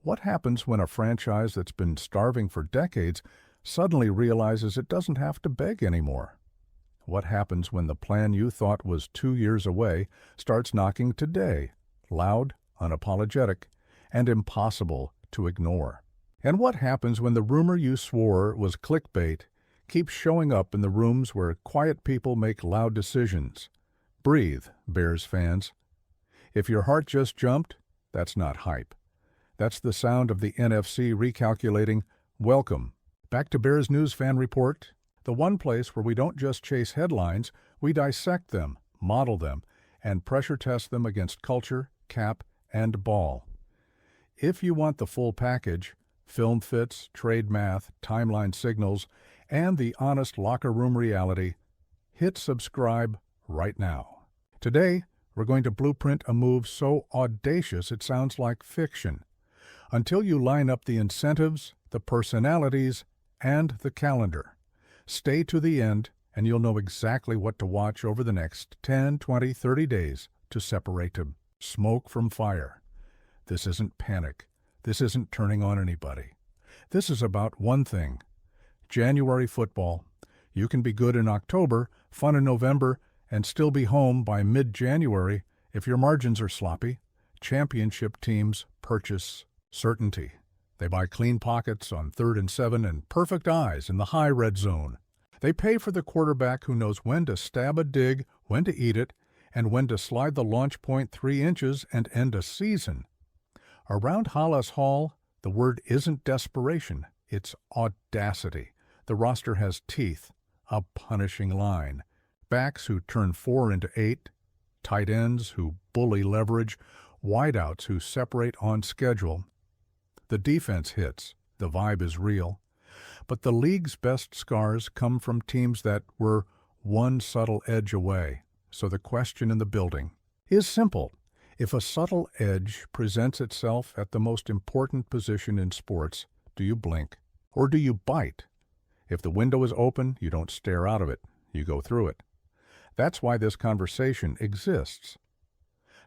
What happens when a franchise that's been starving for decades suddenly realizes it doesn't have to beg anymore? What happens when the plan you thought was 2 years away starts knocking today, loud, unapologetic, and impossible to ignore? And what happens when the rumor you swore was clickbait keeps showing up in the rooms where quiet people make loud decisions? Breathe, Bears fans. If your heart just jumped, that's not hype. That's the sound of the NFC recalculating, welcome. Back to Bears News Fan Report, the one place where we don't just chase headlines, we dissect them, model them, and pressure test them against culture, cap, and ball. If you want the full package, film fits, trade math, timeline signals, and the honest locker room reality, hit subscribe right now. Today, we're going to blueprint a move so audacious it sounds like fiction. Until you line up the incentives, the personalities, and the calendar. Stay to the end, and you'll know exactly what to watch over the next 10, 20, 30 days to separate the smoke from fire. This isn't panic. This isn't turning on anybody. This is about one thing. January football. You can be good in October, fun in November, and still be home by mid-January if your margins are sloppy. Championship teams purchase certainty. They buy clean pockets on 3rd and 7 and perfect eyes in the high red zone. They pay for the quarterback who knows when to stab a dig, when to eat it, and when to slide the launch point 3 inches and end a season. Around Hollis Hall, the word isn't desperation, it's audacity. The roster has teeth, a punishing line, backs who turn 4 into 8, tight ends who bully leverage, wideouts who separate on schedule. The defense hits, the vibe is real. But the league's best scars come from teams that were one subtle edge away. So the question in the building is simple. If a subtle edge presents itself at the most important position in sports, do you blink or do you bite? If the window is open, you don't stare out of it, you go through it. That's why this conversation exists.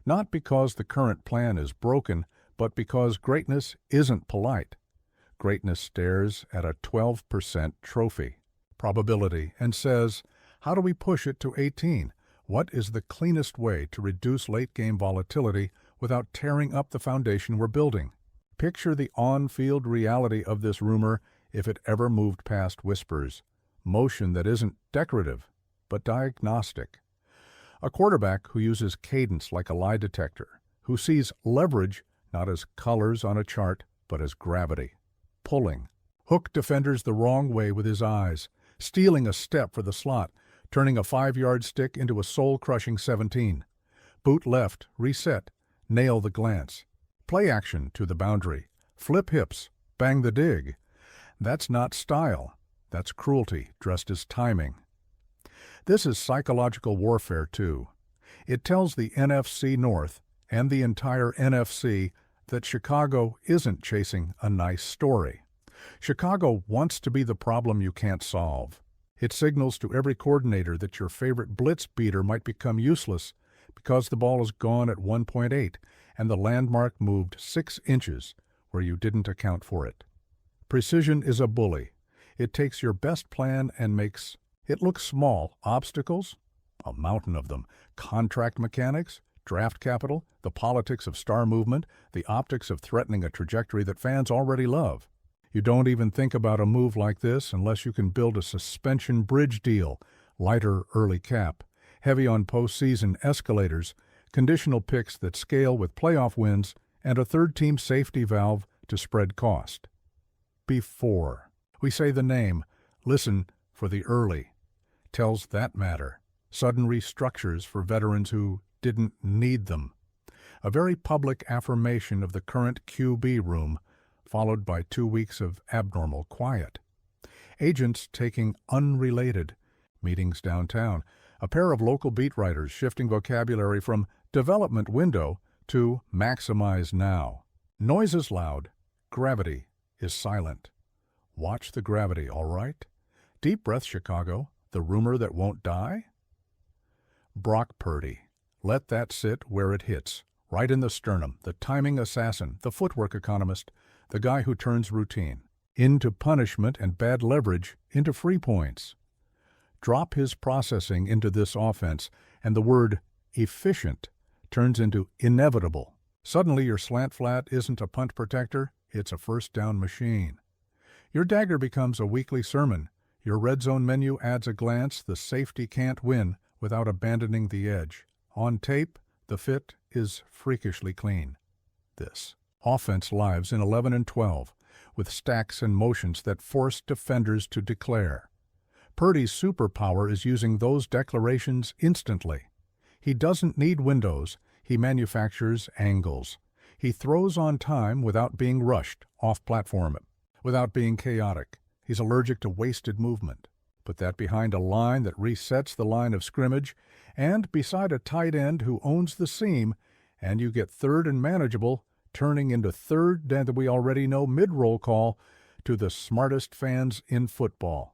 Not because the current plan is broken, but because greatness isn't polite. Greatness stares at a 12% trophy probability and says, how do we push it to 18? What is the cleanest way to reduce late-game volatility without tearing up the foundation we're building? Picture the on-field reality of this rumor if it ever moved past whispers. Motion that isn't decorative, but diagnostic. A quarterback who uses cadence like a lie detector, who sees leverage not as colors on a chart, but as gravity. Pulling. Hook defenders the wrong way with his eyes, stealing a step for the slot, turning a 5-yard stick into a soul-crushing 17. Boot left, reset, nail the glance. Play action to the boundary. Flip hips, bang the dig. That's not style. That's cruelty dressed as timing. This is psychological warfare, too. It tells the NFC North and the entire NFC that Chicago isn't chasing a nice story. Chicago wants to be the problem you can't solve. It signals to every coordinator that your favorite blitz beater might become useless because the ball is gone at 1.8 and the landmark moved 6 inches where you didn't account for it. Precision is a bully. It takes your best plan and makes it look small. Obstacles? A mountain of them. Contract mechanics? Draft capital, the politics of star movement, the optics of threatening a trajectory that fans already love. You don't even think about a move like this unless you can build a suspension bridge deal, lighter early cap, heavy on postseason escalators, conditional picks that scale with playoff wins, and a third-team safety valve to spread cost. Before we say the name, listen for the early. Tells that matter. Sudden restructures for veterans who didn't need them. A very public affirmation of the current QB room, followed by 2 weeks of abnormal quiet. Agents taking unrelated meetings downtown. A pair of local beat writers shifting vocabulary from development window to maximize now. Noise is loud. Gravity is silent. Watch the gravity, all right? Deep breath, Chicago. The rumor that won't die? Brock Purdy. Let that sit where it hits, right in the sternum, the timing assassin, the footwork economist, the guy who turns routine into punishment and bad leverage into free points. Drop his processing into this offense, and the word efficient turns into inevitable. Suddenly your slant flat isn't a punt protector, it's a first down machine. Your dagger becomes a weekly sermon. Your red zone menu adds a glance the safety can't win without abandoning the edge. On tape, the fit is freakishly clean. This offense lives in 11 and 12, with stacks and motions that force defenders to declare. Purdy's superpower is using those declarations instantly. He doesn't need windows, he manufactures angles. He throws on time without being rushed, off-platform, without being chaotic. He's allergic to wasted movement. Put that behind a line that resets the line of scrimmage, and beside a tight end who owns the seam, and you get third and manageable, turning into third and we already know mid-roll call to the smartest fans in football.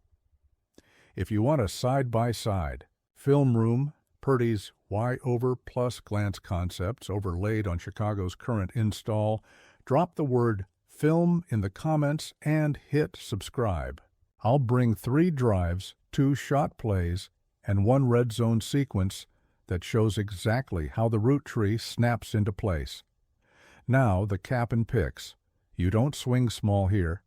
If you want a side-by-side, film room, Purdy's Y-over plus glance concepts overlaid on Chicago's current install, drop the word film in the comments and hit subscribe. I'll bring 3 drives, 2 shot plays, and 1 red zone sequence that shows exactly how the route tree snaps into place. Now the cap and picks. You don't swing small here.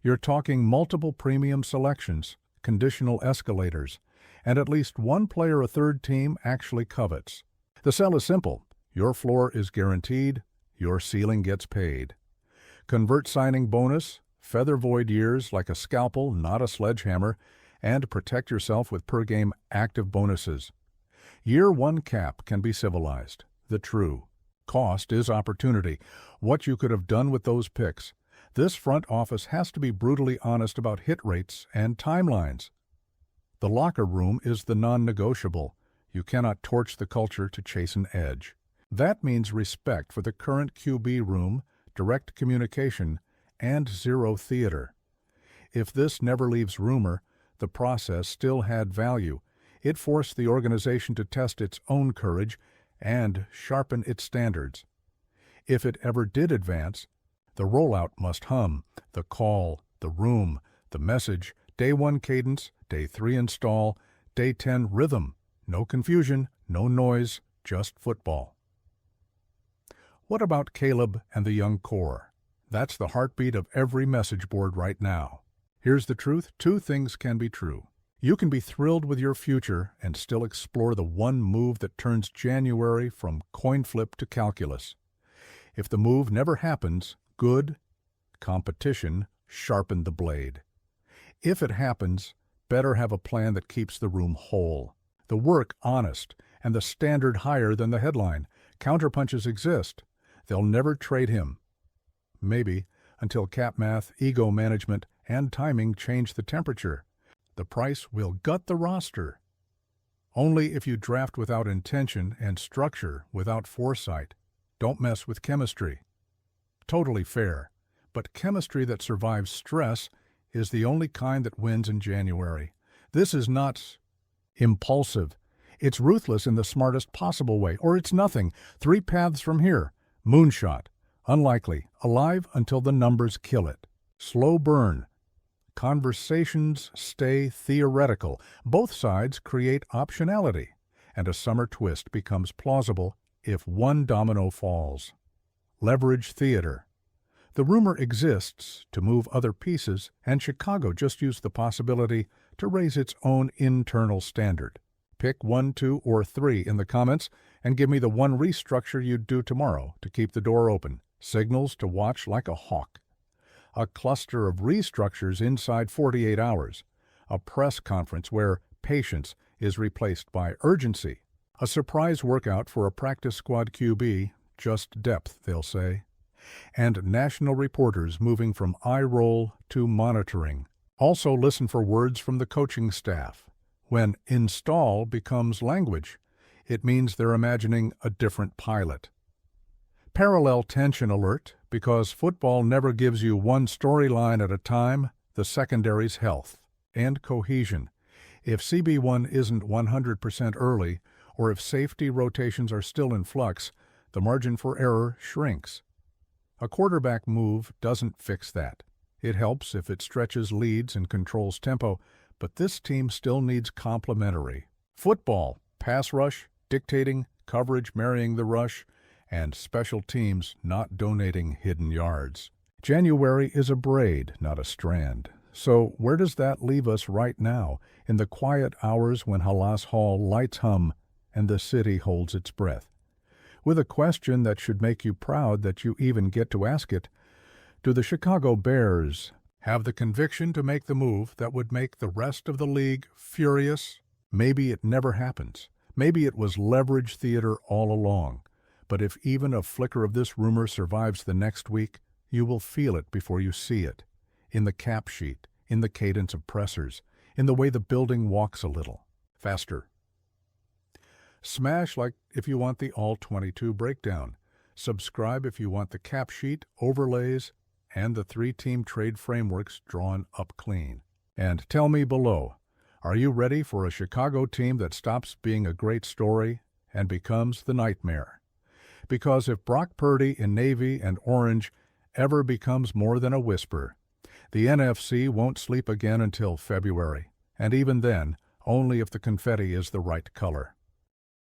You're talking multiple premium selections, conditional escalators, and at least one player a third team actually covets. The sell is simple. Your floor is guaranteed. Your ceiling gets paid. Convert signing bonus, feather void years like a scalpel, not a sledgehammer, and protect yourself with per-game active bonuses. Year 1 cap can be civilized. The true cost is opportunity. What you could have done with those picks. This front office has to be brutally honest about hit rates and timelines. The locker room is the non-negotiable. You cannot torch the culture to chase an edge. That means respect for the current QB room, direct communication, and zero theater. If this never leaves rumor, the process still had value. It forced the organization to test its own courage and sharpen its standards. If it ever did advance, the rollout must hum, the call, the room, the message, day 1 cadence, day 3 install, day 10 rhythm. No confusion, no noise, just football. What about Caleb and the young core? That's the heartbeat of every message board right now. Here's the truth. 2 things can be true. You can be thrilled with your future and still explore the one move that turns January from coin flip to calculus. If the move never happens, good competition sharpen the blade. If it happens, better have a plan that keeps the room whole, the work honest, and the standard higher than the headline. Counterpunches exist. They'll never trade him. Maybe, until cap math, ego management, and timing change the temperature. The price will gut the roster. Only if you draft without intention and structure without foresight. Don't mess with chemistry. Totally fair, but chemistry that survives stress is the only kind that wins in January. This is not impulsive. It's ruthless in the smartest possible way, or it's nothing. 3 paths from here. Moonshot. Unlikely. Alive until the numbers kill it. Slow burn. Conversations stay theoretical. Both sides create optionality, and a summer twist becomes plausible if one domino falls. Leverage theater. The rumor exists to move other pieces, and Chicago just used the possibility to raise its own internal standard. Pick 1, 2, or 3 in the comments and give me the one restructure you'd do tomorrow to keep the door open. Signals to watch like a hawk. A cluster of restructures inside 48 hours. A press conference where patience is replaced by urgency. A surprise workout for a practice squad QB, just depth, they'll say. And national reporters moving from eye roll to monitoring. Also listen for words from the coaching staff. When install becomes language, it means they're imagining a different pilot. Parallel tension alert, because football never gives you one storyline at a time, the secondary's health and cohesion. If CB1 isn't 100% early, or if safety rotations are still in flux, the margin for error shrinks. A quarterback move doesn't fix that. It helps if it stretches leads and controls tempo, but this team still needs complementary. Football, pass rush, dictating, coverage marrying the rush, and special teams not donating hidden yards. January is a braid, not a strand. So where does that leave us right now, in the quiet hours when Halas Hall lights hum and the city holds its breath? With a question that should make you proud that you even get to ask it: do the Chicago Bears have the conviction to make the move that would make the rest of the league furious? Maybe it never happens. Maybe it was leverage theater all along. But if even a flicker of this rumor survives the next week, you will feel it before you see it. In the cap sheet, in the cadence of pressers, in the way the building walks a little faster. Smash like if you want the All-22 breakdown. Subscribe if you want the cap sheet, overlays, and the 3-team trade frameworks drawn up clean. And tell me below, are you ready for a Chicago team that stops being a great story and becomes the nightmare? Because if Brock Purdy in navy and orange ever becomes more than a whisper, the NFC won't sleep again until February, and even then, only if the confetti is the right color.